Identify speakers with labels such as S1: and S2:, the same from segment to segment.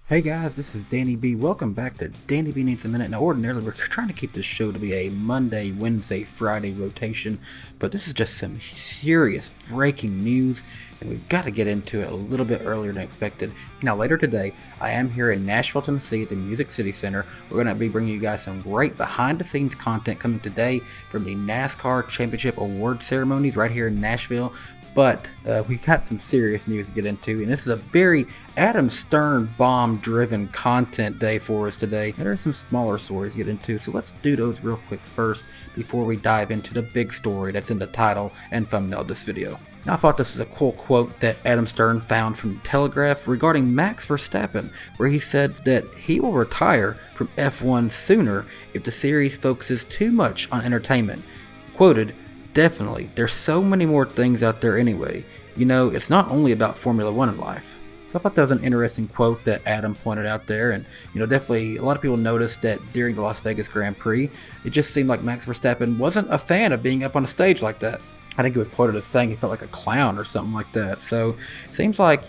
S1: Hey guys, this is Danny B. Welcome back to Danny B Needs a Minute. Now, ordinarily, we're trying to keep this show to be a Monday, Wednesday, Friday rotation, but this is just some serious breaking news, and we've got to get into it a little bit earlier than expected. Now, later today, I am here in Nashville, Tennessee at the Music City Center. We're going to be bringing you guys some great behind-the-scenes content coming today from the NASCAR Championship Award ceremonies right here in Nashville. But we got some serious news to get into, and this is a very Adam Stern bomb-driven content day for us today. There are some smaller stories to get into, so let's do those real quick first before we dive into the big story that's in the title and thumbnail of this video. Now, I thought this was a cool quote that Adam Stern found from the Telegraph regarding Max Verstappen, where he said that he will retire from F1 sooner if the series focuses too much on entertainment. Quoted, "Definitely, there's so many more things out there anyway. You know, it's not only about Formula One in life." So I thought that was an interesting quote that Adam pointed out there, and definitely a lot of people noticed that during the Las Vegas Grand Prix, it just seemed like Max Verstappen wasn't a fan of being up on a stage like that. I think he was quoted as saying he felt like a clown or something like that. So it seems like,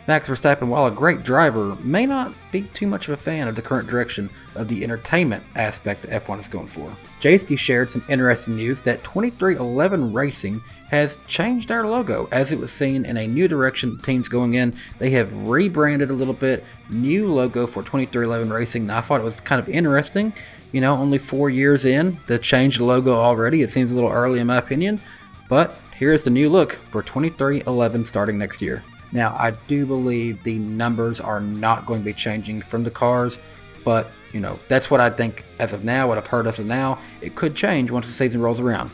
S1: Max Verstappen, while a great driver, may not be too much of a fan of the current direction of the entertainment aspect that F1 is going for. Jayski shared some interesting news that 2311 Racing has changed their logo as it was seen in a new direction the team's going in. They have rebranded a little bit, new logo for 2311 Racing. Now, I thought it was kind of interesting, only 4 years in to change the logo already. It seems a little early in my opinion, but here's the new look for 2311 starting next year. Now, I do believe the numbers are not going to be changing from the cars, but, that's what I think as of now, what I've heard as of now. It could change once the season rolls around.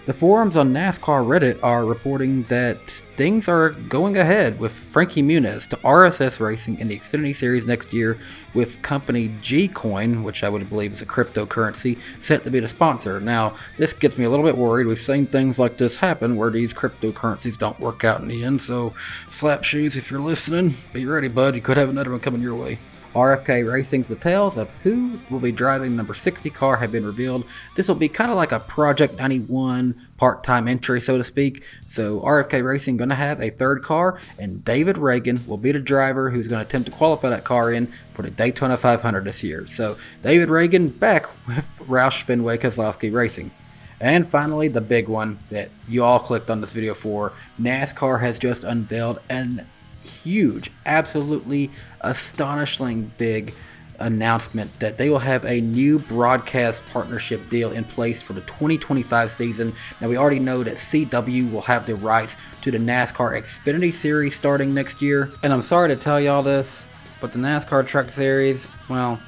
S1: The forums on NASCAR Reddit are reporting that things are going ahead with Frankie Muniz to RSS Racing in the Xfinity Series next year, with company G-Coin, which I would believe is a cryptocurrency, set to be the sponsor. Now, this gets me a little bit worried. We've seen things like this happen where these cryptocurrencies don't work out in the end, so slap shoes if you're listening. Be ready, bud. You could have another one coming your way. RFK Racing's details of who will be driving the number 60 car have been revealed. This will be kind of like a Project 91 part-time entry, so to speak. So RFK Racing going to have a third car, and David Reagan will be the driver who's going to attempt to qualify that car in for the Daytona 500 this year. So David Reagan back with Roush Fenway Keselowski Racing. And finally, the big one that you all clicked on this video for, NASCAR has just unveiled an huge, absolutely astonishingly big announcement that they will have a new broadcast partnership deal in place for the 2025 season. Now, we already know that CW will have the rights to the NASCAR Xfinity Series starting next year. And I'm sorry to tell y'all this, but the NASCAR Truck Series, well,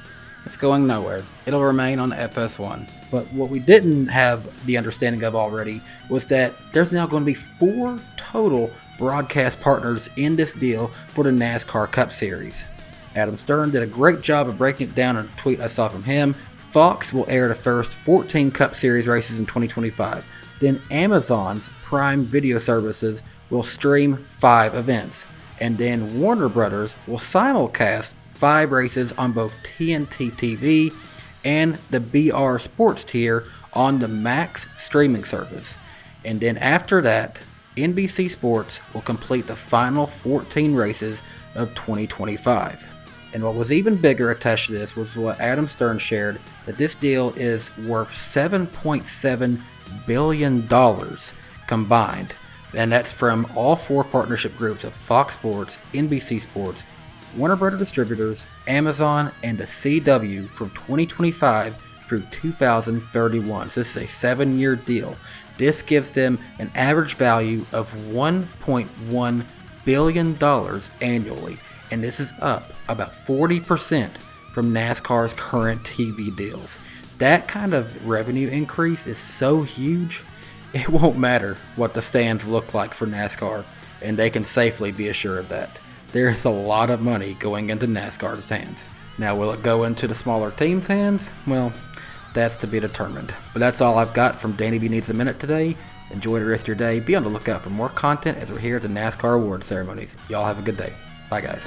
S1: it's going nowhere. It'll remain on FS1. But what we didn't have the understanding of already was that there's now going to be 4 total broadcast partners in this deal for the NASCAR Cup Series. Adam Stern did a great job of breaking it down in a tweet I saw from him. Fox will air the first 14 Cup Series races in 2025. Then Amazon's Prime Video Services will stream 5 events. And then Warner Brothers will simulcast 5 races on both TNT TV and the BR Sports tier on the Max streaming service. And then after that, NBC Sports will complete the final 14 races of 2025. And what was even bigger attached to this was what Adam Stern shared, that this deal is worth $7.7 billion combined. And that's from all 4 partnership groups of Fox Sports, NBC Sports, Warner Brothers Distributors, Amazon, and the CW from 2025 through 2031. So this is a 7-year deal. This gives them an average value of $1.1 billion annually, and this is up about 40% from NASCAR's current TV deals. That kind of revenue increase is so huge, it won't matter what the stands look like for NASCAR, and they can safely be assured of that. There is a lot of money going into NASCAR's hands. Now, will it go into the smaller teams' hands? Well, that's to be determined. But that's all I've got from Danny B Needs a Minute today. Enjoy the rest of your day. Be on the lookout for more content as we're here at the NASCAR Awards ceremonies. Y'all have a good day. Bye, guys.